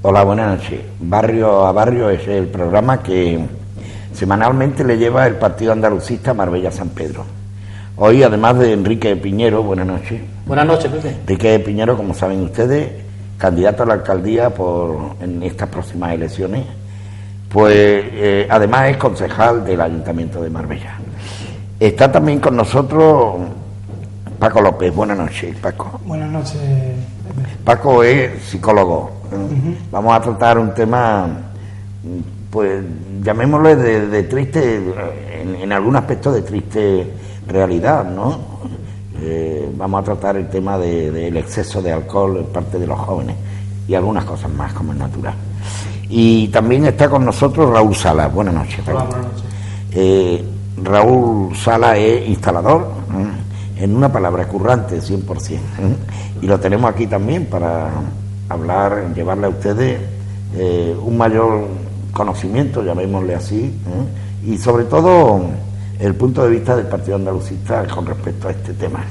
Hola, buenas noches. Barrio a Barrio es el programa que semanalmente le lleva el Partido Andalucista Marbella San Pedro. Hoy, además de Enrique Piñero, buenas noches. Buenas noches, Pepe. Enrique Piñero, como saben ustedes, candidato a la alcaldía en estas próximas elecciones, pues además es concejal del Ayuntamiento de Marbella. Está también con nosotros Paco López. Buenas noches, Paco. Buenas noches, Pepe. Paco es psicólogo. Vamos a tratar un tema, pues llamémosle de triste, en algún aspecto de triste realidad, ¿no? Vamos a tratar el tema del exceso de alcohol en parte de los jóvenes y algunas cosas más, como es natural. Y también está con nosotros Raúl Sala. Buenas noches, Paco. Hola, buenas noches. Raúl Sala es instalador, en una palabra, currante, 100%. Y lo tenemos aquí también para hablar, llevarle a ustedes un mayor conocimiento, llamémosle así, y sobre todo el punto de vista del Partido Andalucista con respecto a este tema.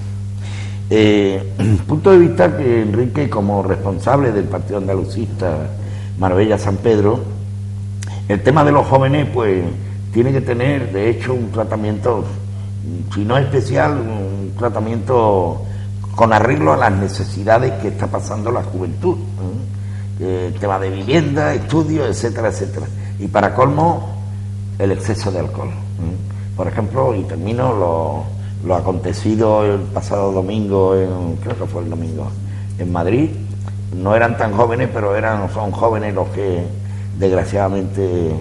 Punto de vista que Enrique, como responsable del Partido Andalucista Marbella San Pedro, el tema de los jóvenes pues tiene que tener de hecho un tratamiento, si no especial, un tratamiento con arreglo a las necesidades que está pasando la juventud, el tema de vivienda, estudios, etcétera, etcétera. Y para colmo, el exceso de alcohol. Por ejemplo, y termino lo acontecido el pasado domingo, creo que fue el domingo, en Madrid. No eran tan jóvenes, pero son jóvenes los que desgraciadamente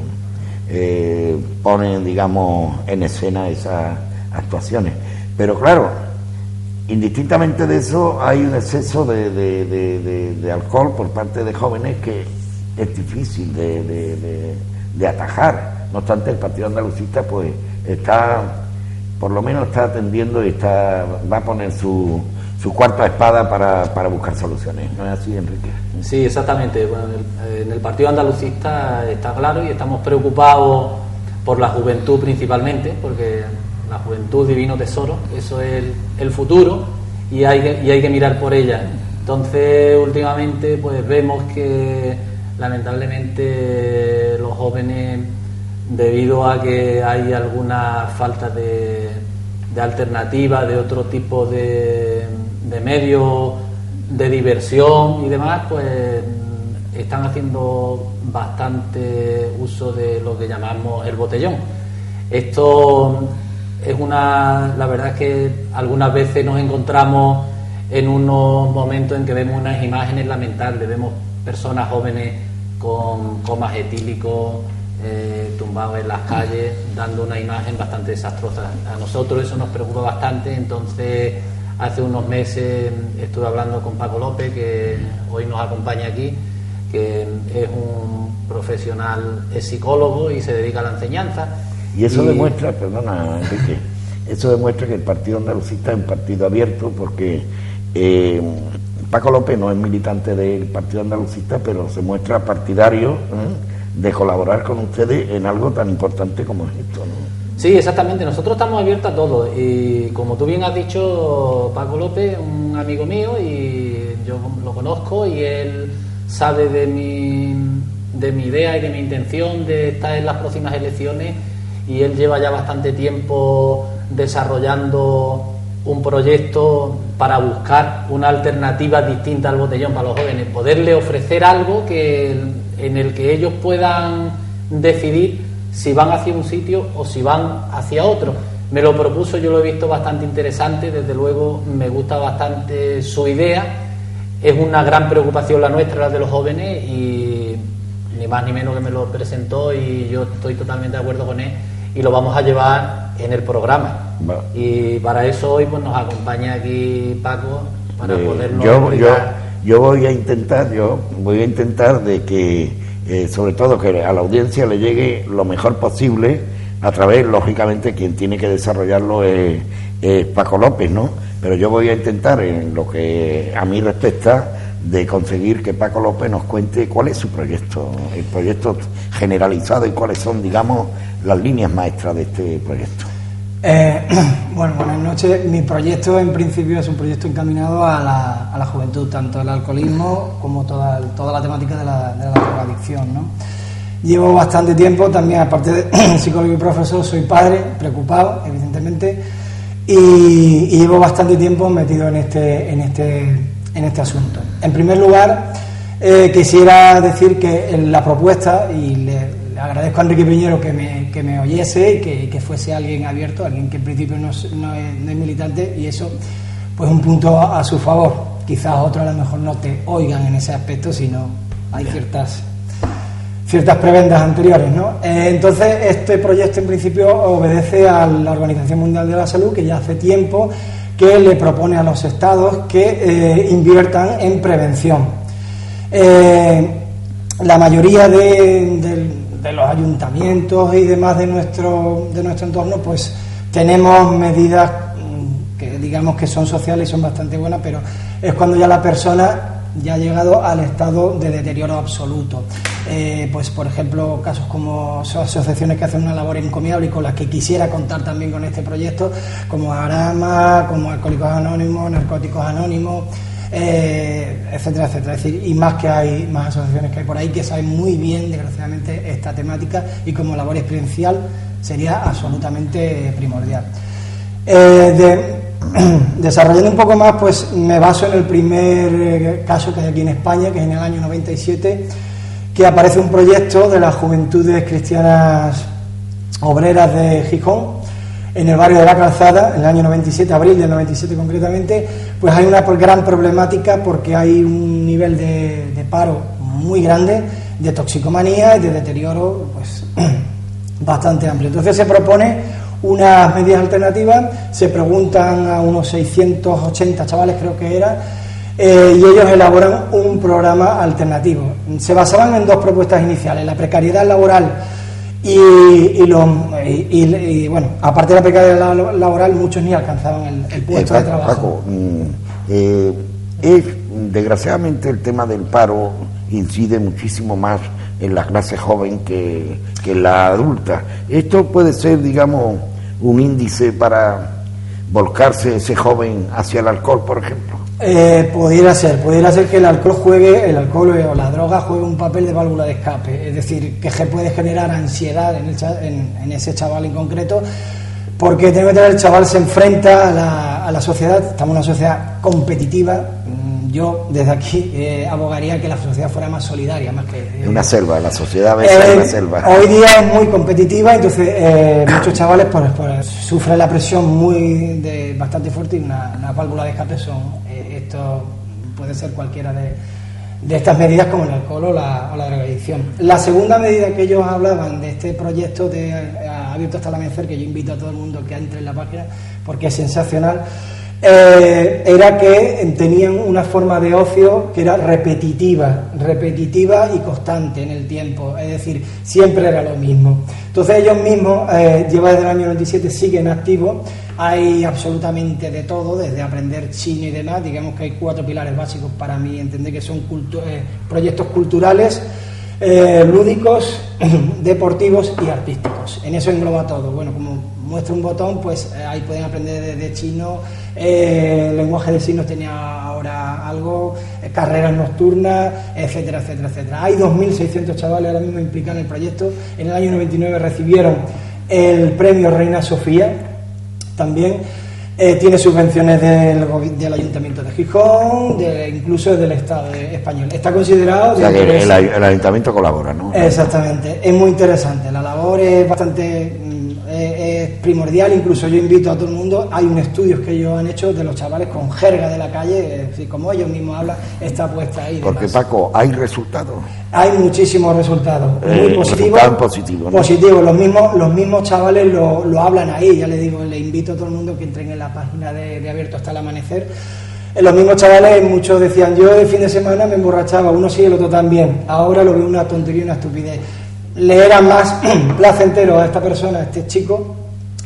ponen, digamos, en escena esas actuaciones. Pero claro, indistintamente de eso, hay un exceso de alcohol por parte de jóvenes que es difícil de atajar. No obstante, el Partido Andalucista pues por lo menos está atendiendo y va a poner su cuarta espada para buscar soluciones. ¿No es así, Enrique? Sí, exactamente. Bueno, en el Partido Andalucista está claro y estamos preocupados por la juventud principalmente, porque la juventud, divino tesoro, eso es el futuro y hay que mirar por ella. Entonces, últimamente pues vemos que lamentablemente los jóvenes, debido a que hay alguna falta de alternativa, de otro tipo de medios de diversión y demás, pues están haciendo bastante uso de lo que llamamos el botellón. Esto es la verdad es que algunas veces nos encontramos en unos momentos en que vemos unas imágenes lamentables, vemos personas jóvenes con comas etílicos, tumbados en las calles, dando una imagen bastante desastrosa. A nosotros eso nos preocupa bastante. Entonces, hace unos meses estuve hablando con Paco López, que hoy nos acompaña aquí, que es un profesional, es psicólogo y se dedica a la enseñanza. Y eso demuestra, perdona, Enrique, eso demuestra que el Partido Andalucista es un partido abierto, porque Paco López no es militante del Partido Andalucista, pero se muestra partidario de colaborar con ustedes en algo tan importante como es esto, ¿no? Sí, exactamente. Nosotros estamos abiertos a todo. Y como tú bien has dicho, Paco López, un amigo mío, y yo lo conozco, y él sabe de mi idea y de mi intención de estar en las próximas elecciones, y él lleva ya bastante tiempo desarrollando un proyecto para buscar una alternativa distinta al botellón para los jóvenes, poderle ofrecer algo en el que ellos puedan decidir si van hacia un sitio o si van hacia otro. Me lo propuso, yo lo he visto bastante interesante, desde luego me gusta bastante su idea. Es una gran preocupación la nuestra, la de los jóvenes, y ni más ni menos que me lo presentó, y yo estoy totalmente de acuerdo con él, y lo vamos a llevar en el programa. Y para eso hoy pues nos acompaña aquí Paco para podernos explicar. Yo voy a intentar de que sobre todo que a la audiencia le llegue lo mejor posible a través, lógicamente quien tiene que desarrollarlo es Paco López, ¿no? Pero yo voy a intentar, en lo que a mí respecta, de conseguir que Paco López nos cuente cuál es su proyecto, el proyecto generalizado, y cuáles son, digamos, las líneas maestras de este proyecto. Bueno, buenas noches. Mi proyecto en principio es un proyecto encaminado a la juventud, tanto el alcoholismo como toda la temática de la drogadicción, ¿no? Llevo bastante tiempo también, aparte de psicólogo y profesor, soy padre, preocupado, evidentemente, y llevo bastante tiempo metido en este asunto. En primer lugar, quisiera decir que la propuesta, y le agradezco a Enrique Piñero que me oyese y que fuese alguien abierto, alguien que en principio no es militante, y eso pues un punto a su favor. Quizás otros a lo mejor no te oigan en ese aspecto, sino hay ciertas prebendas anteriores, ¿no? Entonces, este proyecto en principio obedece a la Organización Mundial de la Salud, que ya hace tiempo que le propone a los estados que inviertan en prevención. La mayoría de los ayuntamientos y demás de nuestro entorno, pues tenemos medidas que digamos que son sociales y son bastante buenas, pero es cuando ya la persona ya ha llegado al estado de deterioro absoluto. Pues por ejemplo, casos como asociaciones que hacen una labor encomiable y con las que quisiera contar también con este proyecto, como Arama, como Alcohólicos Anónimos, Narcóticos Anónimos, etcétera, etcétera. Es decir, y más asociaciones que hay por ahí que saben muy bien, desgraciadamente, esta temática, y como labor experiencial sería absolutamente primordial. Desarrollando un poco más, pues me baso en el primer caso que hay aquí en España, que es en el año 97, que aparece un proyecto de las Juventudes Cristianas Obreras de Gijón, en el barrio de La Calzada, en el año 97, abril del 97 concretamente. Pues hay una gran problemática porque hay un nivel de paro muy grande, de toxicomanía y de deterioro pues bastante amplio. Entonces se propone unas medidas alternativas, se preguntan a unos 680 chavales, creo que era, y ellos elaboran un programa alternativo. Se basaban en dos propuestas iniciales: la precariedad laboral y bueno, aparte de la precariedad laboral, muchos ni alcanzaban el puesto de trabajo. Paco, desgraciadamente el tema del paro incide muchísimo más en la clase joven que en la adulta. Esto puede ser, digamos, un índice para volcarse ese joven hacia el alcohol, por ejemplo. Pudiera ser que el alcohol o la droga juegue un papel de válvula de escape, es decir, que puede generar ansiedad en ese chaval en concreto, porque el chaval se enfrenta a la sociedad. Estamos en una sociedad competitiva. Yo desde aquí abogaría que la sociedad fuera más solidaria, más que una selva. La sociedad a veces es una selva. Hoy día es muy competitiva, entonces muchos chavales pues sufren la presión bastante fuerte, y una válvula de escape esto puede ser cualquiera de estas medidas, como el alcohol o la drogadicción. La segunda medida que ellos hablaban de este proyecto de Abierto hasta el Amanecer, que yo invito a todo el mundo que entre en la página porque es sensacional, era que tenían una forma de ocio que era repetitiva y constante en el tiempo, es decir, siempre era lo mismo. Entonces ellos mismos, llevan desde el año 97, siguen activos. Hay absolutamente de todo, desde aprender chino y demás. Digamos que hay 4 pilares básicos para mí entender, que son proyectos culturales, lúdicos, deportivos y artísticos. En eso engloba todo. Bueno, como muestra un botón, pues ahí pueden aprender desde chino, lenguaje de signos tenía ahora algo, carreras nocturnas, etcétera, etcétera, etcétera. Hay 2.600 chavales ahora mismo implicados en el proyecto. En el año 99 recibieron el premio Reina Sofía. También tiene subvenciones del Ayuntamiento de Gijón, incluso del Estado español. Está considerado... O sea, que el Ayuntamiento colabora, ¿no? Exactamente. Es muy interesante. La labor es bastante... es primordial. Incluso yo invito a todo el mundo. Hay unos estudios que ellos han hecho de los chavales con jerga de la calle, como ellos mismos hablan, está puesta ahí. Porque, Paco, ¿hay resultados? Hay muchísimos resultados, muy positivos. Positivos, ¿no? Positivos, los mismos chavales lo hablan ahí. Ya les digo, le invito a todo el mundo que entren en la página de Abierto hasta el Amanecer. Los mismos chavales, muchos decían: yo el fin de semana me emborrachaba, uno sí, el otro también. Ahora lo veo una tontería, una estupidez. Le era más placentero a esta persona, a este chico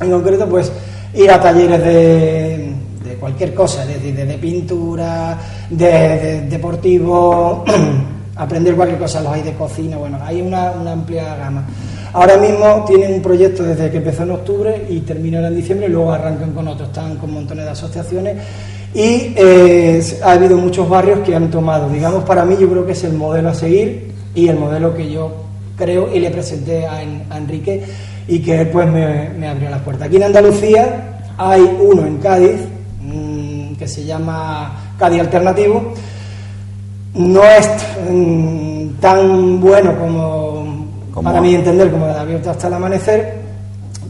en concreto, pues ir a talleres de cualquier cosa, de pintura, de deportivo, aprender cualquier cosa, los hay de cocina, bueno, hay una amplia gama. Ahora mismo tienen un proyecto desde que empezó en octubre y terminará en diciembre, y luego arrancan con otros, están con montones de asociaciones y ha habido muchos barrios que han tomado, digamos, para mí yo creo que es el modelo a seguir y el modelo que yo creo y le presenté a Enrique y que él pues me abrió las puertas. Aquí en Andalucía hay uno en Cádiz que se llama Cádiz Alternativo. No es tan bueno como para mí entender como el Abierto hasta el Amanecer,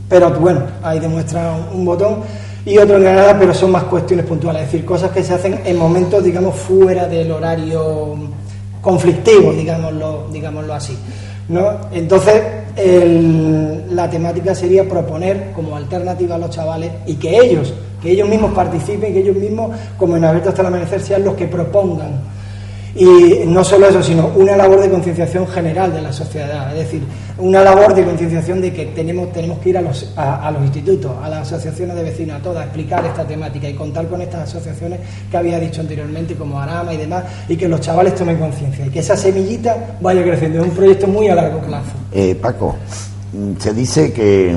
pero bueno, ahí demuestra un botón, y otro en Granada, pero son más cuestiones puntuales, es decir, cosas que se hacen en momentos, digamos, fuera del horario conflictivo, digámoslo así, ¿no? Entonces, la temática sería proponer como alternativa a los chavales y que ellos mismos participen, que ellos mismos, como en Abierto hasta el Amanecer, sean los que propongan. Y no solo eso, sino una labor de concienciación general de la sociedad, es decir, una labor de concienciación de que tenemos que ir a los institutos, a las asociaciones de vecinos, a todas, a explicar esta temática y contar con estas asociaciones que había dicho anteriormente, como Arama y demás, y que los chavales tomen conciencia y que esa semillita vaya creciendo. Es un proyecto muy a largo plazo. Paco, se dice que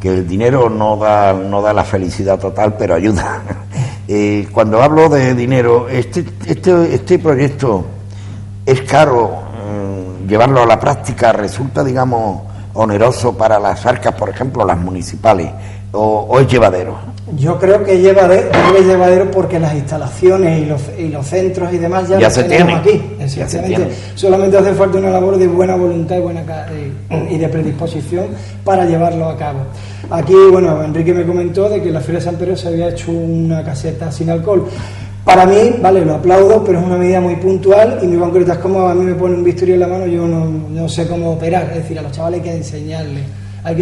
el dinero no da la felicidad total, pero ayuda. Cuando hablo de dinero, este proyecto es caro, llevarlo a la práctica resulta, digamos, oneroso para las arcas, por ejemplo, las municipales, o es llevadero. Yo creo que es llevadero porque las instalaciones y los centros y demás ya se tenemos aquí. Ya se tienen. Solamente hace falta una labor de buena voluntad y de predisposición para llevarlo a cabo. Aquí, bueno, Enrique me comentó de que en la Feria de San Pedro se había hecho una caseta sin alcohol. Para mí, vale, lo aplaudo, pero es una medida muy puntual y muy concreta. Es como a mí me pone un bisturí en la mano, yo no sé cómo operar. Es decir, a los chavales hay que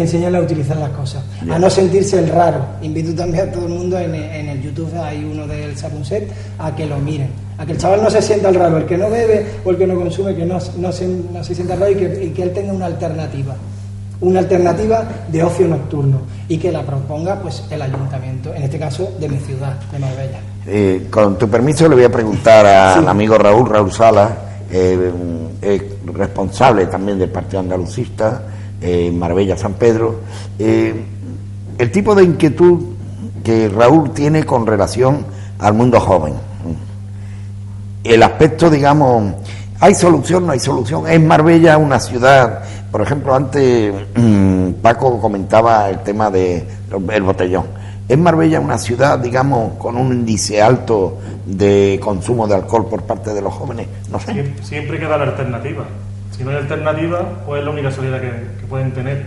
enseñarles a utilizar las cosas, a no sentirse el raro. Invito también a todo el mundo, en el YouTube hay uno del Sapunset, a que lo miren, a que el chaval no se sienta el raro, el que no bebe o el que no consume, que no se sienta raro y que él tenga una alternativa de ocio nocturno y que la proponga pues el ayuntamiento, en este caso de mi ciudad, de Marbella. Con tu permiso le voy a preguntar al amigo Raúl Sala, responsable también del Partido Andalucista, Marbella San Pedro, el tipo de inquietud que Raúl tiene con relación al mundo joven, el aspecto, digamos, ¿hay solución? ¿No hay solución? ¿Es Marbella una ciudad? Por ejemplo, antes Paco comentaba el tema del botellón. ¿Es Marbella una ciudad, digamos, con un índice alto de consumo de alcohol por parte de los jóvenes? No sé. Siempre queda la alternativa. Si no hay alternativa, pues es la única salida que pueden tener.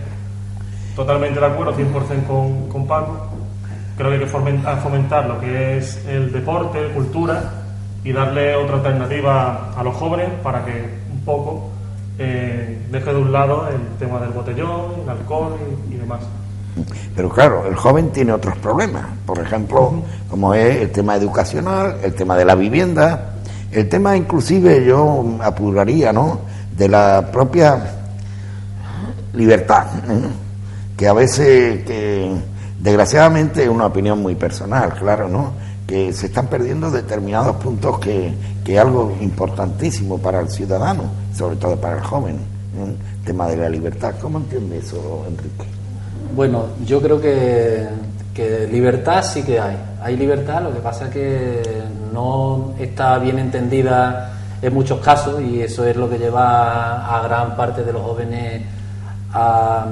Totalmente de acuerdo, 100% con Paco. Creo que hay que fomentar lo que es el deporte, cultura, y darle otra alternativa a los jóvenes para que un poco deje de un lado el tema del botellón, el alcohol y demás. Pero claro, el joven tiene otros problemas, por ejemplo, como es el tema educacional, el tema de la vivienda, el tema inclusive yo apuraría, ¿no?, de la propia libertad, que a veces, que desgraciadamente es una opinión muy personal, claro, ¿no?, que se están perdiendo determinados puntos que es algo importantísimo para el ciudadano, sobre todo para el joven, el tema de la libertad. ¿Cómo entiende eso, Enrique? Bueno, yo creo que libertad sí que hay libertad, lo que pasa es que no está bien entendida en muchos casos, y eso es lo que lleva a gran parte de los jóvenes a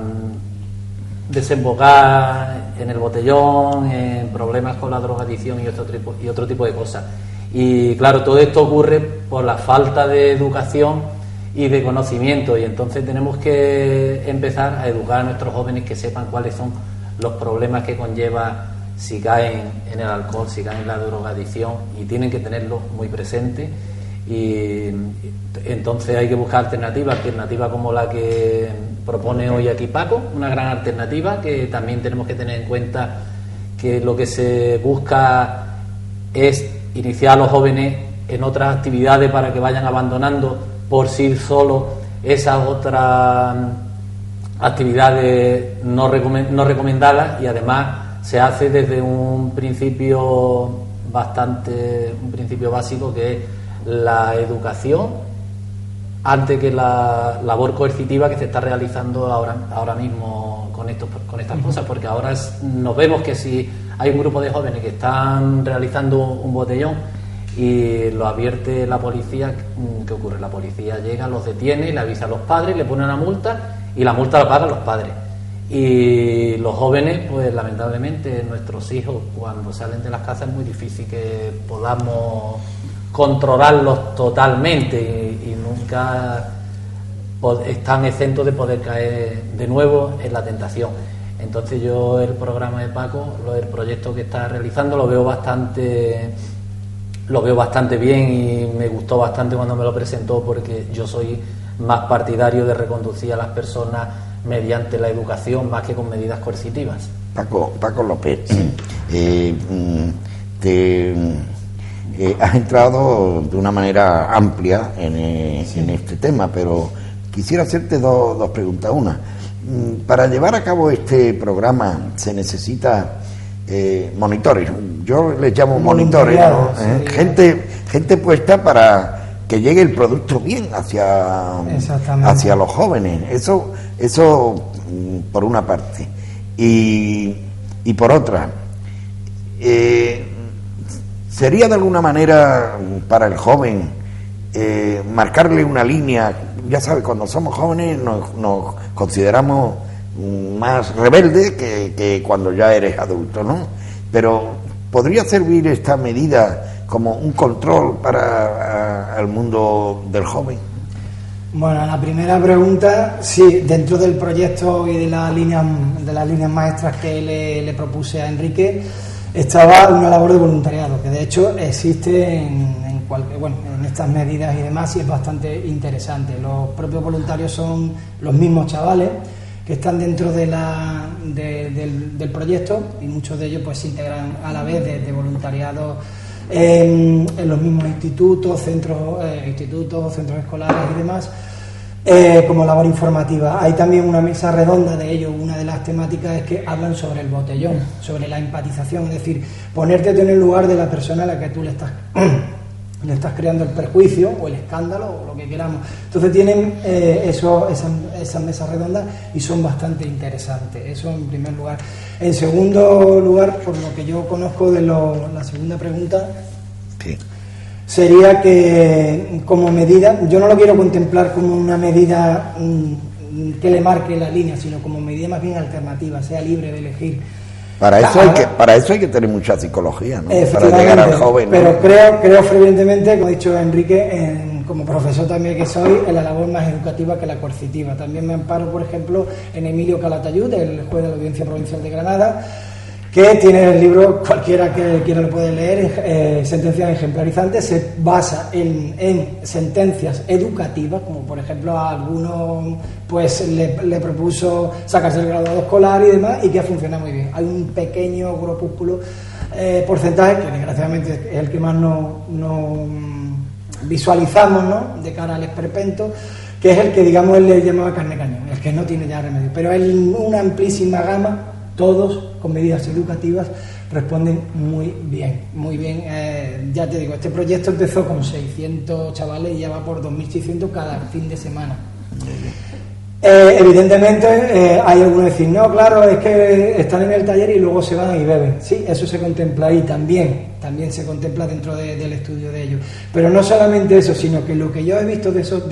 desembocar en el botellón, en problemas con la drogadicción y otro tipo de cosas. Y claro, todo esto ocurre por la falta de educación y de conocimiento, y entonces tenemos que empezar a educar a nuestros jóvenes que sepan cuáles son los problemas que conlleva si caen en el alcohol, si caen en la drogadicción, y tienen que tenerlo muy presente. Y entonces hay que buscar alternativas como la que propone hoy aquí Paco, una gran alternativa, que también tenemos que tener en cuenta que lo que se busca es iniciar a los jóvenes en otras actividades para que vayan abandonando por sí solos esas otras actividades no recomendadas, y además se hace desde un principio básico, que es la educación antes que la labor coercitiva que se está realizando ahora mismo con estas cosas, porque ahora nos vemos que si hay un grupo de jóvenes que están realizando un botellón y lo advierte la policía, ¿qué ocurre? La policía llega, los detiene, le avisa a los padres, le pone una multa y la multa la pagan los padres. Y los jóvenes, pues lamentablemente nuestros hijos cuando salen de las casas es muy difícil que podamos controlarlos totalmente y nunca están exentos de poder caer de nuevo en la tentación. Entonces yo el programa de Paco, el proyecto que está realizando lo veo bastante bien y me gustó bastante cuando me lo presentó, porque yo soy más partidario de reconducir a las personas mediante la educación más que con medidas coercitivas. Paco López, has entrado de una manera amplia en este tema, pero quisiera hacerte dos preguntas. Una, para llevar a cabo este programa se necesita monitores. Yo les llamo monitores, ¿no? Sí. Gente puesta para que llegue el producto bien hacia los jóvenes. Eso por una parte. Y por otra, ¿sería de alguna manera para el joven marcarle una línea? Ya sabes, cuando somos jóvenes nos consideramos más rebeldes que cuando ya eres adulto, ¿no? Pero ¿podría servir esta medida como un control para el mundo del joven? Bueno, la primera pregunta, sí, dentro del proyecto y de las líneas maestras que le propuse a Enrique, estaba una labor de voluntariado, que de hecho existe en estas medidas y demás, y es bastante interesante. Los propios voluntarios son los mismos chavales que están dentro del proyecto, y muchos de ellos pues se integran a la vez de voluntariado en los mismos institutos, centros escolares y demás, como labor informativa. Hay también una mesa redonda de ellos. Una de las temáticas es que hablan sobre el botellón, sobre la empatización, es decir, ponerte en el lugar de la persona a la que tú le estás creando el perjuicio o el escándalo o lo que queramos. Entonces tienen esas mesas redondas y son bastante interesantes. Eso en primer lugar. En segundo lugar, por lo que yo conozco de la segunda pregunta, sí, sería que como medida, yo no lo quiero contemplar como una medida que le marque la línea, sino como medida más bien alternativa, sea libre de elegir. Para eso hay que tener mucha psicología, ¿no? Para llegar al joven, ¿no? Pero creo fervientemente, como ha dicho Enrique, como profesor también que soy, en la labor más educativa que la coercitiva. También me amparo, por ejemplo, en Emilio Calatayud, el juez de la Audiencia Provincial de Granada, que tiene el libro, cualquiera que quiera lo puede leer, Sentencias Ejemplarizantes. Se basa en sentencias educativas, como por ejemplo a algunos pues le propuso sacarse el graduado escolar y demás, y que ha funcionado muy bien. Hay un pequeño grupúsculo, porcentaje, que desgraciadamente es el que más no visualizamos, ¿no?, de cara al esperpento, que es el que, digamos, él le llamaba carne cañón, el que no tiene ya remedio. Pero hay una amplísima gama, todos con medidas educativas, responden muy bien, muy bien. Ya te digo, este proyecto empezó con 600 chavales y ya va por 2.600 cada fin de semana. Evidentemente hay algunos que dicen, no, claro, es que están en el taller y luego se van y beben. Sí, eso se contempla ahí también se contempla dentro del estudio de ellos. Pero no solamente eso, sino que lo que yo he visto de estos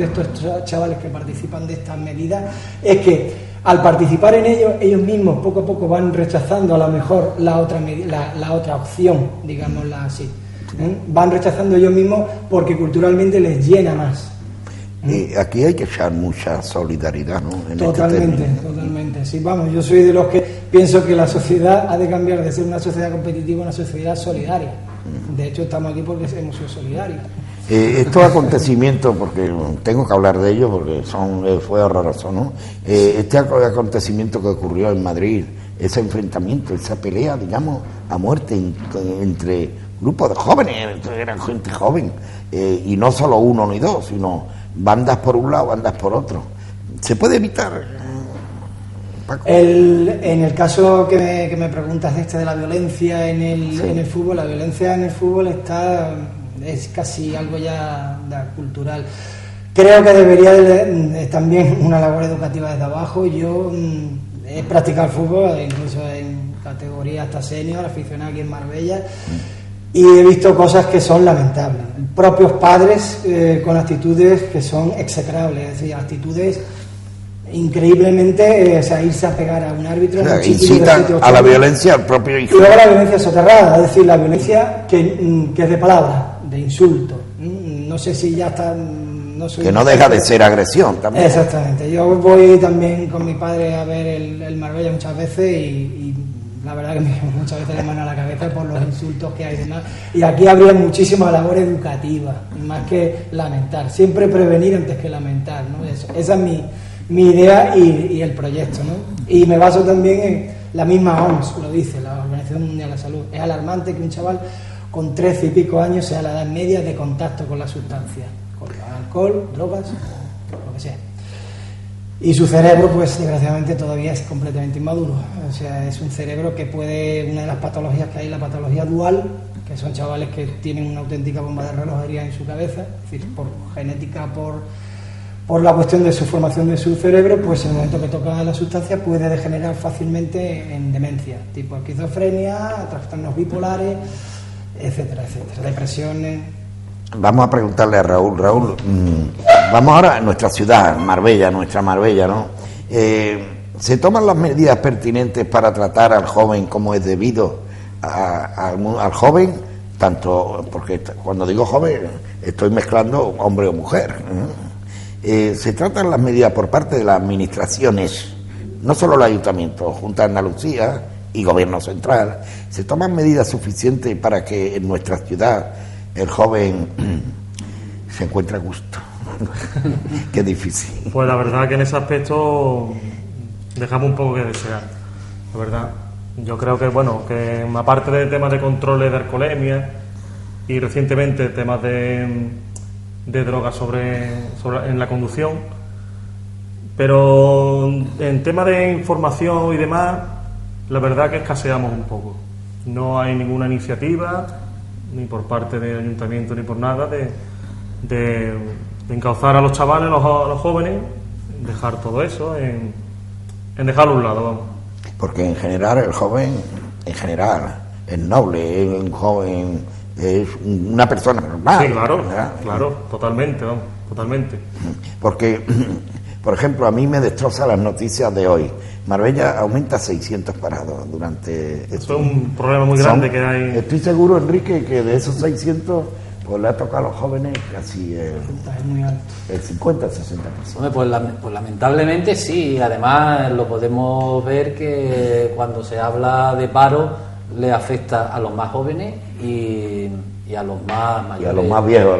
chavales que participan de estas medidas es que al participar en ellos mismos poco a poco van rechazando a lo mejor la otra opción, digámosla así. Van rechazando ellos mismos porque culturalmente les llena más. Aquí hay que echar mucha solidaridad, ¿no? Totalmente. Sí, vamos, yo soy de los que pienso que la sociedad ha de cambiar de ser una sociedad competitiva a una sociedad solidaria. De hecho, estamos aquí porque hemos sido solidarios. Estos acontecimientos, porque tengo que hablar de ellos porque fue horroroso, ¿no? Este acontecimiento que ocurrió en Madrid, ese enfrentamiento, esa pelea, digamos, a muerte entre grupos de jóvenes, eran gente joven, y no solo uno ni dos, sino bandas por un lado, bandas por otro. ¿Se puede evitar, Paco? En el caso que me preguntas de la violencia en el fútbol, la violencia en el fútbol es casi algo ya cultural. Creo que debería de, también una labor educativa desde abajo. Yo he practicado el fútbol, incluso en categoría hasta senior, aficionado aquí en Marbella, y he visto cosas que son lamentables. Propios padres con actitudes que son execrables, es decir, actitudes increíblemente, o sea, irse a pegar a un árbitro, o sea, incitan a la violencia al propio hijo. Y luego la violencia soterrada, es decir, la violencia que es de palabra, de insulto. No sé si ya está... que no deja de ser agresión también. Exactamente. Yo voy también con mi padre a ver el Marbella muchas veces y la verdad que muchas veces le mano a la cabeza por los insultos que hay y demás. Y aquí habría muchísima labor educativa, más que lamentar. Siempre prevenir antes que lamentar, ¿no? Esa es mi idea y el proyecto, ¿no? Y me baso también en la misma OMS, lo dice, la Organización Mundial de la Salud. Es alarmante que un chaval con 13 y pico años sea la edad media de contacto con la sustancia, con alcohol, drogas, lo que sea. Y su cerebro, pues desgraciadamente todavía es completamente inmaduro. O sea, es un cerebro que puede, una de las patologías que hay, la patología dual, que son chavales que tienen una auténtica bomba de relojería en su cabeza, es decir, por genética, por la cuestión de su formación de su cerebro, pues en el momento que toca la sustancia puede degenerar fácilmente en demencia, tipo esquizofrenia, trastornos bipolares, etcétera, etcétera, depresiones. Vamos a preguntarle a Raúl. Raúl, vamos ahora a nuestra ciudad, Marbella, nuestra Marbella, ¿no? ¿Se toman las medidas pertinentes para tratar al joven como es debido al joven? Tanto, porque cuando digo joven estoy mezclando hombre o mujer, ¿no? ¿Se tratan las medidas por parte de las administraciones, no solo el Ayuntamiento, Junta de Andalucía y Gobierno Central? ¿Se toman medidas suficientes para que en nuestra ciudad el joven se encuentre a gusto? Qué difícil. Pues la verdad que en ese aspecto dejamos un poco que desear, la verdad. Yo creo que, bueno, que aparte de temas de controles de alcoholemia y recientemente temas de drogas en la conducción, pero en tema de información y demás, la verdad que escaseamos un poco. No hay ninguna iniciativa, ni por parte del ayuntamiento ni por nada, de encauzar a los chavales, a los jóvenes, dejar todo eso, en dejarlo a un lado, vamos. Porque en general el joven, es noble, es un joven, es una persona normal. Sí, claro, totalmente, vamos, totalmente. Porque, por ejemplo, a mí me destroza las noticias de hoy. Marbella aumenta 600 parados durante... Eso es un problema muy grande que hay. Estoy seguro, Enrique, que de esos 600, pues le ha tocado a los jóvenes casi el 50, 60%. Pues lamentablemente sí, además lo podemos ver que cuando se habla de paro le afecta a los más jóvenes y a los más mayores. Y a los más viejos.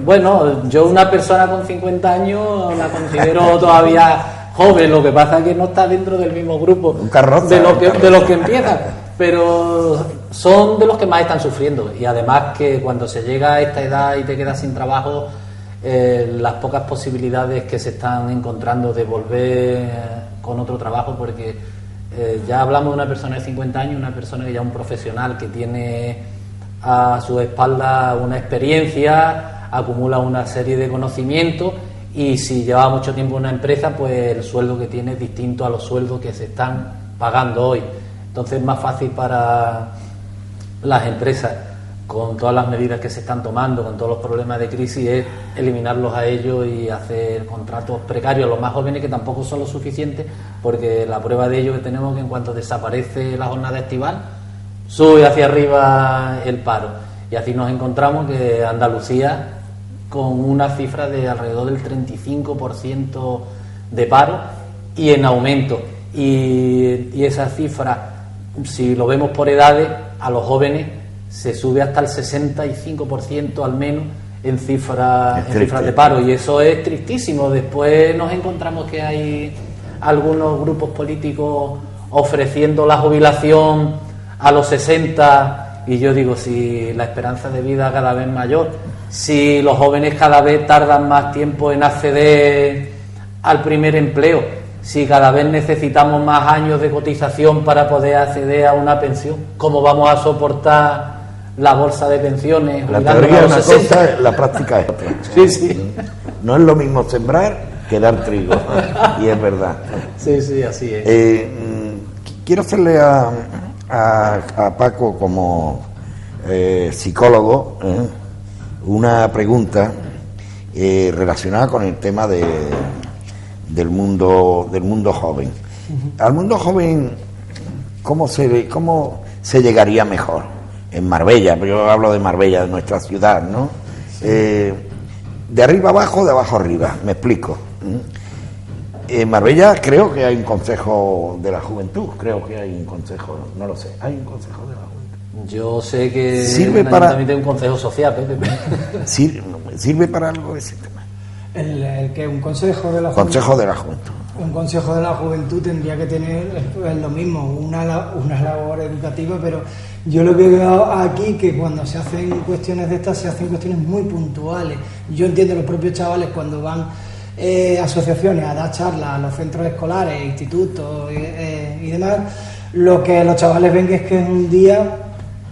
Bueno, yo una persona con 50 años la considero todavía joven, lo que pasa es que no está dentro del mismo grupo de los que empiezan, pero son de los que más están sufriendo. Y además que cuando se llega a esta edad y te quedas sin trabajo, las pocas posibilidades que se están encontrando de volver con otro trabajo, porque ya hablamos de una persona de 50 años, una persona que ya es un profesional que tiene a su espalda una experiencia, acumula una serie de conocimientos, y si lleva mucho tiempo en una empresa, pues el sueldo que tiene es distinto a los sueldos que se están pagando hoy. Entonces es más fácil para las empresas, con todas las medidas que se están tomando, con todos los problemas de crisis, es eliminarlos a ellos y hacer contratos precarios a los más jóvenes, que tampoco son lo suficiente, porque la prueba de ello que tenemos que en cuanto desaparece la jornada estival, sube hacia arriba el paro. Y así nos encontramos que Andalucía, con una cifra de alrededor del 35% de paro y en aumento. Y esa cifra, si lo vemos por edades, a los jóvenes se sube hasta el 65% al menos en cifras de paro, y eso es tristísimo. Después nos encontramos que hay algunos grupos políticos ofreciendo la jubilación a los 60, y yo digo, si la esperanza de vida cada vez mayor, si los jóvenes cada vez tardan más tiempo en acceder al primer empleo, si cada vez necesitamos más años de cotización para poder acceder a una pensión, ¿cómo vamos a soportar la bolsa de pensiones? La teoría es una cosa, la práctica es otra. Sí. no es lo mismo sembrar que dar trigo, y es verdad. Sí, sí, así es. Quiero hacerle a Paco, como psicólogo, una pregunta relacionada con el tema del mundo joven. Al mundo joven, ¿cómo se llegaría mejor? En Marbella, yo hablo de Marbella, de nuestra ciudad, ¿no? De arriba abajo, de abajo arriba, me explico. En Marbella creo que hay un consejo de la juventud, no lo sé, hay un consejo de la juventud. Yo sé que también hay un consejo social, Pepe. ¿Sirve para algo ese tema? El que un consejo de la Consejo de la juventud. Un consejo de la juventud tendría que tener lo mismo, una labor educativa, pero yo lo veo aquí que cuando se hacen cuestiones de estas, se hacen cuestiones muy puntuales. Yo entiendo los propios chavales cuando van asociaciones a dar charlas a los centros escolares, institutos y demás, lo que los chavales ven es que es un día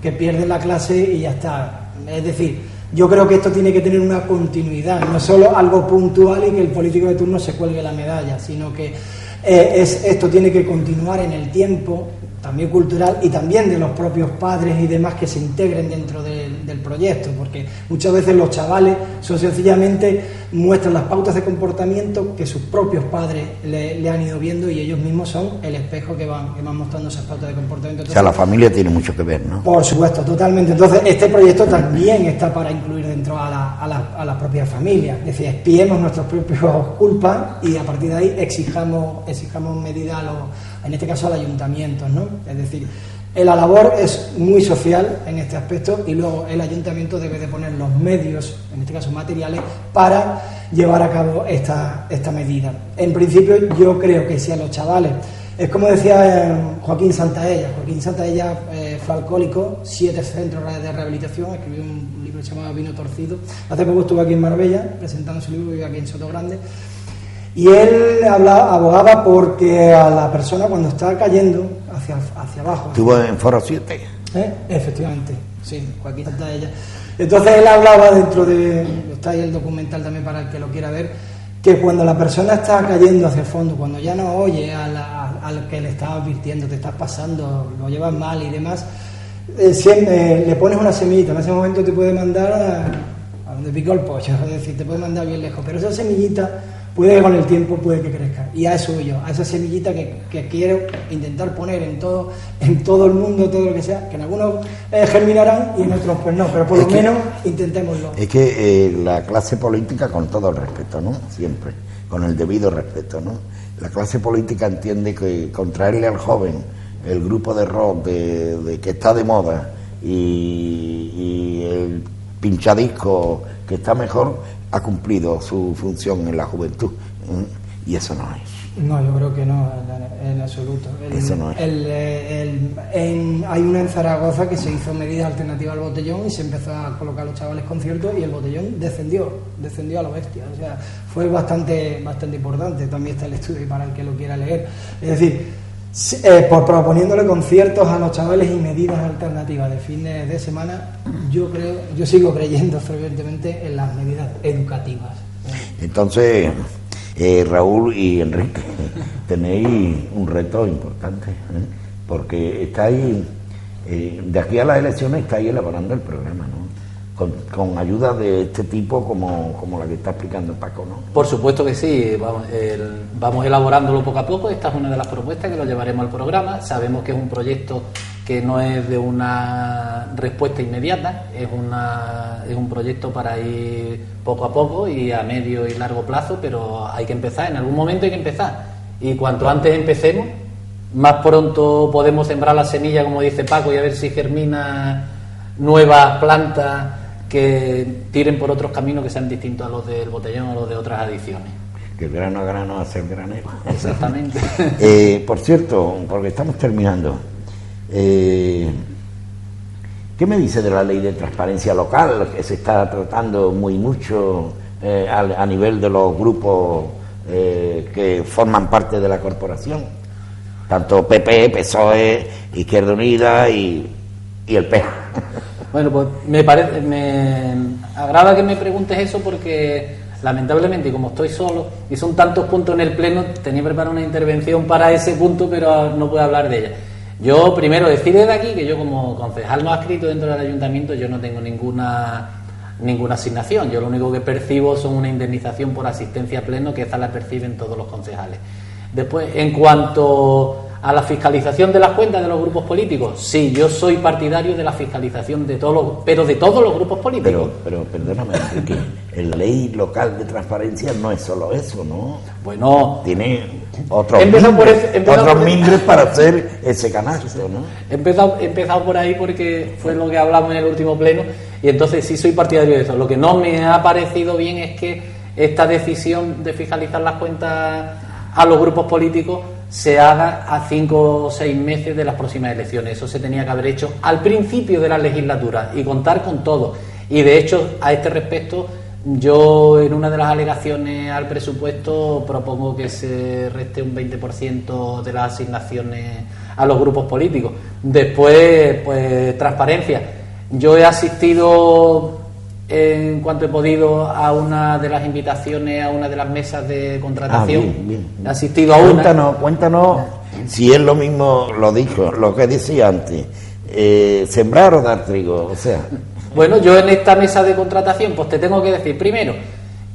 que pierden la clase y ya está. Es decir, yo creo que esto tiene que tener una continuidad, no solo algo puntual y que el político de turno se cuelgue la medalla, sino que esto tiene que continuar en el tiempo, también cultural y también de los propios padres y demás que se integren dentro del proyecto, porque muchas veces los chavales son sencillamente muestran las pautas de comportamiento que sus propios padres le han ido viendo y ellos mismos son el espejo que van mostrando esas pautas de comportamiento. Entonces, o sea, la familia tiene mucho que ver, ¿no? Por supuesto, totalmente. Entonces, este proyecto también está para incluir dentro a la propia familia. Es decir, expiemos nuestras propias culpas y a partir de ahí exijamos medidas en este caso al ayuntamiento, ¿no? Es decir, la labor es muy social en este aspecto y luego el ayuntamiento debe de poner los medios, en este caso materiales, para llevar a cabo esta medida. En principio yo creo que si a los chavales, es como decía Joaquín Santaella fue alcohólico, 7 centros de rehabilitación, escribió un libro que se llama Vino Torcido, hace poco estuvo aquí en Marbella presentando su libro, vive aquí en Sotogrande. Y él abogaba porque a la persona cuando está cayendo hacia abajo... ¿Estuvo en Foro 7? Efectivamente, sí, Joaquín Santaella. Entonces él hablaba está ahí el documental también para el que lo quiera ver, que cuando la persona está cayendo hacia el fondo, cuando ya no oye al que le está advirtiendo, te estás pasando, lo llevas mal y demás, le pones una semillita, en ese momento te puede mandar a donde picó el pollo, es decir, te puede mandar bien lejos, pero esa semillita puede que con el tiempo puede que crezca, y a eso voy yo, a esa semillita que quiero intentar poner en todo el mundo, todo lo que sea, que en algunos germinarán y en otros pues no, pero por lo menos intentémoslo. Es que la clase política, con todo el respeto, ¿no? Siempre, con el debido respeto, ¿no? La clase política entiende que contraerle al joven el grupo de rock de que está de moda y el pinchadisco que está mejor, ha cumplido su función en la juventud, y eso no es. No, yo creo que no, en absoluto. Eso no es. Hay una en Zaragoza que se hizo medidas alternativas al botellón y se empezó a colocar a los chavales conciertos y el botellón descendió a lo bestia. O sea, fue bastante importante. También está el estudio para el que lo quiera leer. Es decir, proponiéndole conciertos a los chavales y medidas alternativas de fines de semana, yo sigo creyendo fervientemente en las medidas educativas. Entonces, Raúl y Enrique, tenéis un reto importante, porque estáis, de aquí a las elecciones estáis elaborando el programa, ¿no? Con ayuda de este tipo como la que está explicando Paco, ¿no? Por supuesto que sí, vamos elaborándolo poco a poco. Esta es una de las propuestas que lo llevaremos al programa. Sabemos que es un proyecto que no es de una respuesta inmediata, es un proyecto para ir poco a poco y a medio y largo plazo, pero hay que empezar, en algún momento hay que empezar, y cuanto antes empecemos, más pronto podemos sembrar la semilla, como dice Paco, y a ver si germina nuevas plantas que tiren por otros caminos que sean distintos a los del botellón o los de otras adicciones. Que el grano a grano hace el granero. Exactamente. Por cierto, porque estamos terminando, ¿qué me dice de la ley de transparencia local que se está tratando mucho a nivel de los grupos que forman parte de la corporación? Tanto PP, PSOE, Izquierda Unida y el PEJ. Bueno, pues me agrada que me preguntes eso, porque lamentablemente, y como estoy solo, y son tantos puntos en el pleno, tenía preparada una intervención para ese punto, pero no puedo hablar de ella. Yo primero decir desde aquí que yo como concejal no adscrito dentro del ayuntamiento, yo no tengo ninguna asignación. Yo lo único que percibo son una indemnización por asistencia a pleno, que esta la perciben todos los concejales. Después, en cuanto a la fiscalización de las cuentas de los grupos políticos, sí, yo soy partidario de la fiscalización de todos los grupos políticos. Pero perdóname, Enrique, la ley local de transparencia no es solo eso, ¿no? Bueno, tiene otros mimbres para hacer ese canasto, ¿no? He empezado por ahí porque fue lo que hablamos en el último pleno, y entonces sí soy partidario de eso. Lo que no me ha parecido bien es que esta decisión de fiscalizar las cuentas a los grupos políticos se haga a 5 o 6 meses de las próximas elecciones. Eso se tenía que haber hecho al principio de la legislatura y contar con todo. Y de hecho, a este respecto, yo en una de las alegaciones al presupuesto propongo que se reste un 20% de las asignaciones a los grupos políticos. Después, pues, transparencia. Yo he asistido, en cuanto he podido, a una de las invitaciones, a una de las mesas de contratación. Bien. He asistido a una. Cuéntanos si es lo mismo, lo que decía antes, sembrar o dar trigo, o sea. Bueno, yo en esta mesa de contratación, pues te tengo que decir, primero,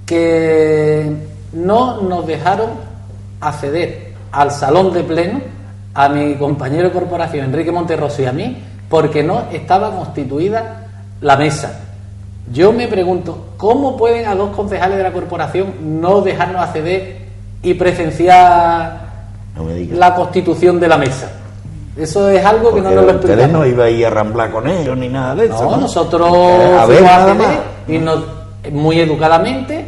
que no nos dejaron acceder al salón de pleno a mi compañero de corporación, Enrique Monterroso, y a mí, porque no estaba constituida la mesa. Yo me pregunto, ¿cómo pueden a 2 concejales de la corporación no dejarnos acceder y presenciar la constitución de la mesa? Eso es algo que no nos lo explican. Ustedes no iban a ramblar con ellos ni nada de eso. No, nosotros fuimos a acceder y muy educadamente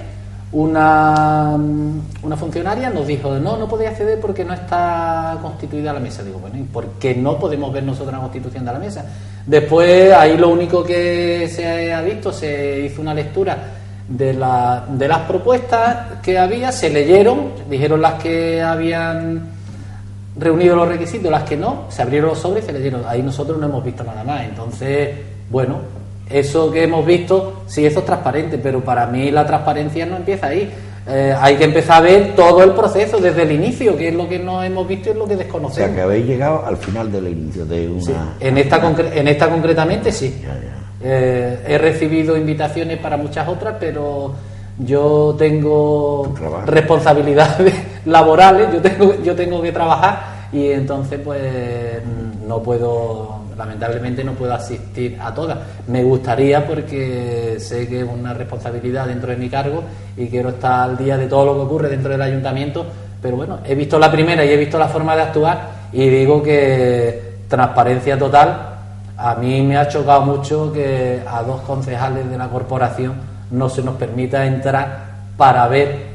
una funcionaria nos dijo, no podéis acceder porque no está constituida la mesa. Digo, bueno, ¿y por qué no podemos ver nosotros la constitución de la mesa? Después, ahí lo único que se ha visto, se hizo una lectura de las propuestas que había, se leyeron, dijeron las que habían reunido los requisitos, las que no, se abrieron los sobres y se leyeron. Ahí nosotros no hemos visto nada más. Entonces, bueno, eso que hemos visto, sí, eso es transparente, pero para mí la transparencia no empieza ahí. Hay que empezar a ver todo el proceso desde el inicio, que es lo que no hemos visto y es lo que desconocemos. O sea, que habéis llegado al final del inicio de una... Sí, en esta concretamente sí. Ya. He recibido invitaciones para muchas otras, pero yo tengo responsabilidades laborales, yo tengo que trabajar, y entonces pues no puedo, lamentablemente no puedo asistir a todas. Me gustaría, porque sé que es una responsabilidad dentro de mi cargo y quiero estar al día de todo lo que ocurre dentro del ayuntamiento, pero bueno, he visto la primera y he visto la forma de actuar y digo que transparencia total. A mí me ha chocado mucho que a 2 concejales de la corporación no se nos permita entrar para ver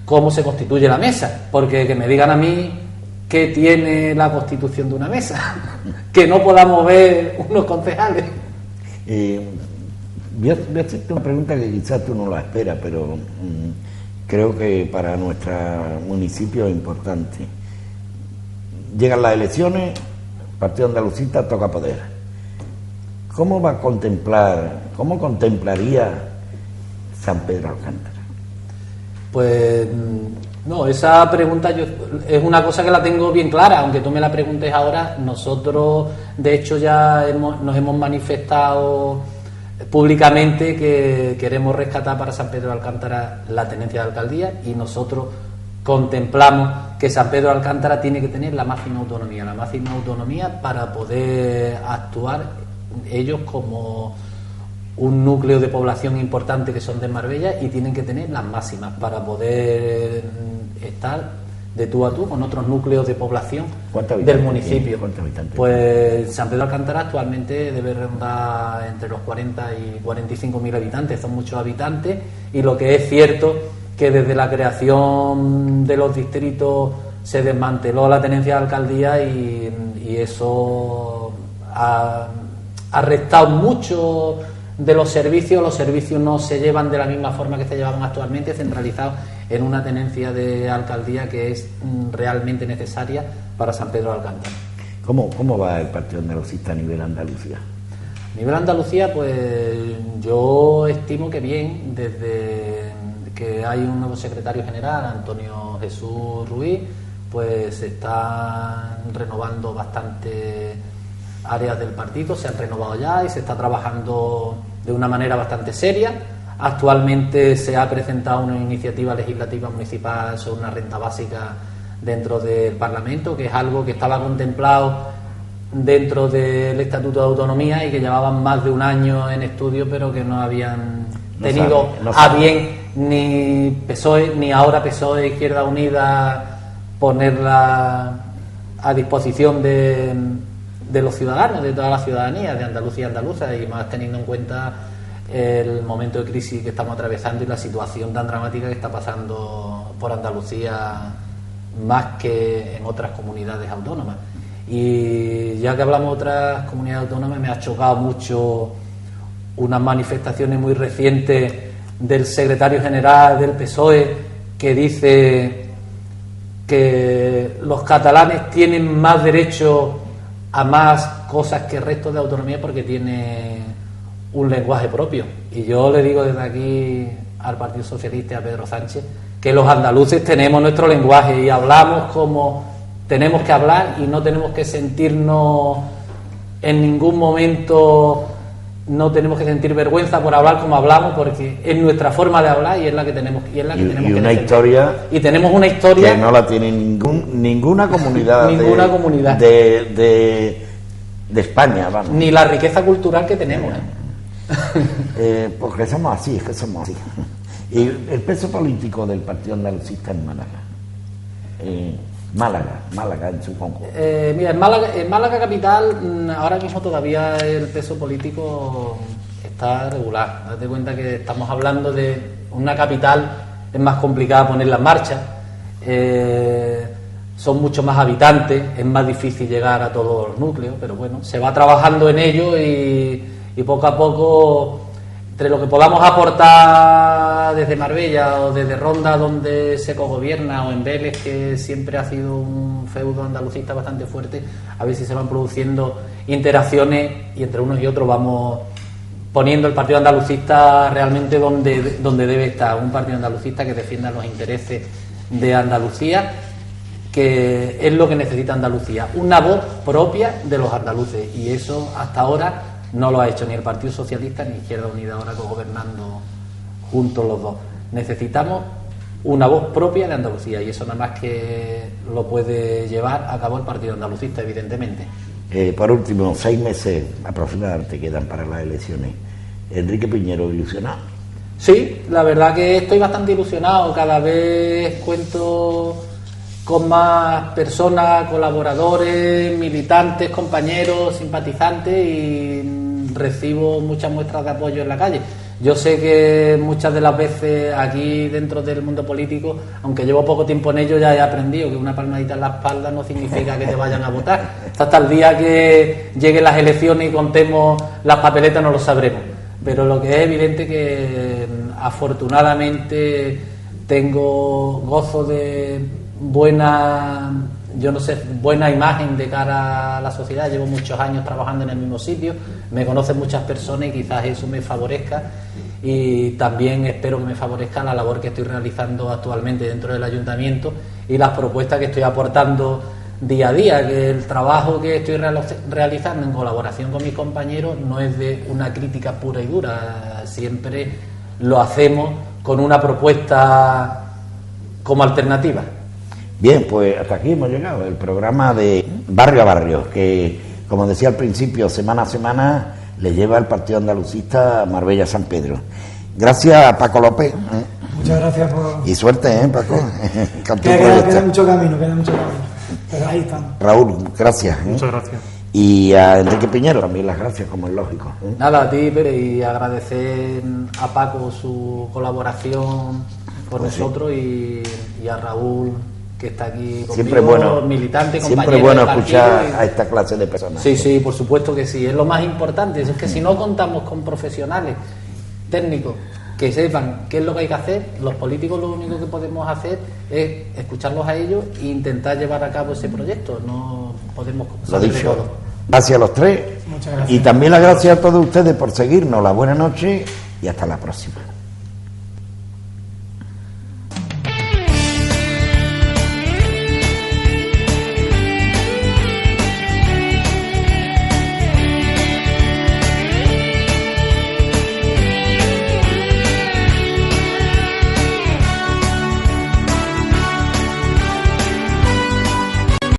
cómo se constituye la mesa, porque que me digan a mí qué tiene la constitución de una mesa, que no podamos ver unos concejales. Voy a hacerte una pregunta que quizás tú no la esperas, pero creo que para nuestro municipio es importante. Llegan las elecciones, el Partido Andalucista toca poder. ¿Cómo contemplaría San Pedro Alcántara? Pues no, esa pregunta es una cosa que la tengo bien clara, aunque tú me la preguntes ahora. Nosotros, de hecho, ya nos hemos manifestado públicamente que queremos rescatar para San Pedro de Alcántara la tenencia de alcaldía, y nosotros contemplamos que San Pedro de Alcántara tiene que tener la máxima autonomía para poder actuar ellos como un núcleo de población importante, que son de Marbella, y tienen que tener las máximas para poder estar de tú a tú con otros núcleos de población del municipio. ¿Cuántos habitantes? Pues San Pedro de Alcántara actualmente debe rondar entre los 40 y 45.000 habitantes, son muchos habitantes, y lo que es cierto que desde la creación de los distritos se desmanteló la tenencia de alcaldía y eso ha restado mucho de los servicios no se llevan de la misma forma que se llevaban actualmente, centralizados en una tenencia de alcaldía que es realmente necesaria para San Pedro de Alcántara. ¿Cómo va el Partido Andalucista a nivel Andalucía? A nivel Andalucía, pues yo estimo que bien, desde que hay un nuevo secretario general, Antonio Jesús Ruiz, pues se están renovando bastante áreas del partido, se han renovado ya y se está trabajando de una manera bastante seria. Actualmente se ha presentado una iniciativa legislativa municipal sobre una renta básica dentro del Parlamento, que es algo que estaba contemplado dentro del Estatuto de Autonomía y que llevaban más de un año en estudio, pero que no habían tenido a bien ni PSOE, ni ahora PSOE, Izquierda Unida, ponerla a disposición de los ciudadanos, de toda la ciudadanía, de Andalucía y andaluza, y más teniendo en cuenta el momento de crisis que estamos atravesando y la situación tan dramática que está pasando por Andalucía más que en otras comunidades autónomas. Y ya que hablamos de otras comunidades autónomas, me ha chocado mucho unas manifestaciones muy recientes del secretario general del PSOE, que dice que los catalanes tienen más derecho a más cosas que el resto de autonomía porque tiene un lenguaje propio. Y yo le digo desde aquí al Partido Socialista y a Pedro Sánchez que los andaluces tenemos nuestro lenguaje y hablamos como tenemos que hablar, y no tenemos que sentirnos en ningún momento, no tenemos que sentir vergüenza por hablar como hablamos, porque es nuestra forma de hablar y es la que tenemos, y una defender. Historia, y tenemos una historia que no la tiene ninguna comunidad comunidad de España, vamos. Ni la riqueza cultural que tenemos, porque somos así, es que somos así. Y el peso político del Partido Andalucista en Málaga en su conjunto. Mira, en Málaga capital ahora mismo todavía el peso político está regular. Date cuenta que estamos hablando de una capital, es más complicada ponerla en marcha, son muchos más habitantes, es más difícil llegar a todos los núcleos, pero bueno, se va trabajando en ello y poco a poco, entre lo que podamos aportar desde Marbella o desde Ronda, donde se cogobierna, o en Vélez, que siempre ha sido un feudo andalucista bastante fuerte, a ver si se van produciendo interacciones y entre unos y otros vamos poniendo el partido andalucista realmente donde debe estar, un partido andalucista que defienda los intereses de Andalucía, que es lo que necesita Andalucía, una voz propia de los andaluces, y eso hasta ahora no lo ha hecho ni el Partido Socialista ni Izquierda Unida, ahora gobernando juntos los dos. Necesitamos una voz propia de Andalucía, y eso nada más que lo puede llevar a cabo el Partido Andalucista, evidentemente. Por último, 6 meses aproximadamente quedan para las elecciones. Enrique Piñero, ¿ilusionado? Sí, la verdad que estoy bastante ilusionado. Cada vez cuento con más personas, colaboradores, militantes, compañeros, simpatizantes, y recibo muchas muestras de apoyo en la calle. Yo sé que muchas de las veces aquí dentro del mundo político, aunque llevo poco tiempo en ello, ya he aprendido que una palmadita en la espalda no significa que te vayan a votar. Hasta el día que lleguen las elecciones y contemos las papeletas no lo sabremos. Pero lo que es evidente que afortunadamente gozo de buena imagen de cara a la sociedad. Llevo muchos años trabajando en el mismo sitio, me conocen muchas personas y quizás eso me favorezca, y también espero que me favorezca la labor que estoy realizando actualmente dentro del ayuntamiento y las propuestas que estoy aportando día a día, que el trabajo que estoy realizando en colaboración con mis compañeros no es de una crítica pura y dura, siempre lo hacemos con una propuesta como alternativa. Bien, pues hasta aquí hemos llegado, el programa de Barrio a Barrio, que, como decía al principio, semana a semana le lleva el Partido Andalucista a Marbella San Pedro. Gracias a Paco López. Muchas gracias por... Y suerte, Paco. Queda mucho camino, pero ahí estamos. Raúl, gracias. Muchas gracias. Y a Enrique Piñero también las gracias, como es lógico. Nada, a ti, Pérez, y agradecer a Paco su colaboración con nosotros, sí. y a Raúl, que está aquí conmigo, siempre bueno, militante, compañero. Siempre bueno escuchar a esta clase de personas. Sí, por supuesto que sí, es lo más importante. Es que si no contamos con profesionales técnicos que sepan qué es lo que hay que hacer, los políticos lo único que podemos hacer es escucharlos a ellos e intentar llevar a cabo ese proyecto. No podemos saber de todo. Gracias a los tres. Muchas gracias. Y también las gracias a todos ustedes por seguirnos. La buena noche y hasta la próxima.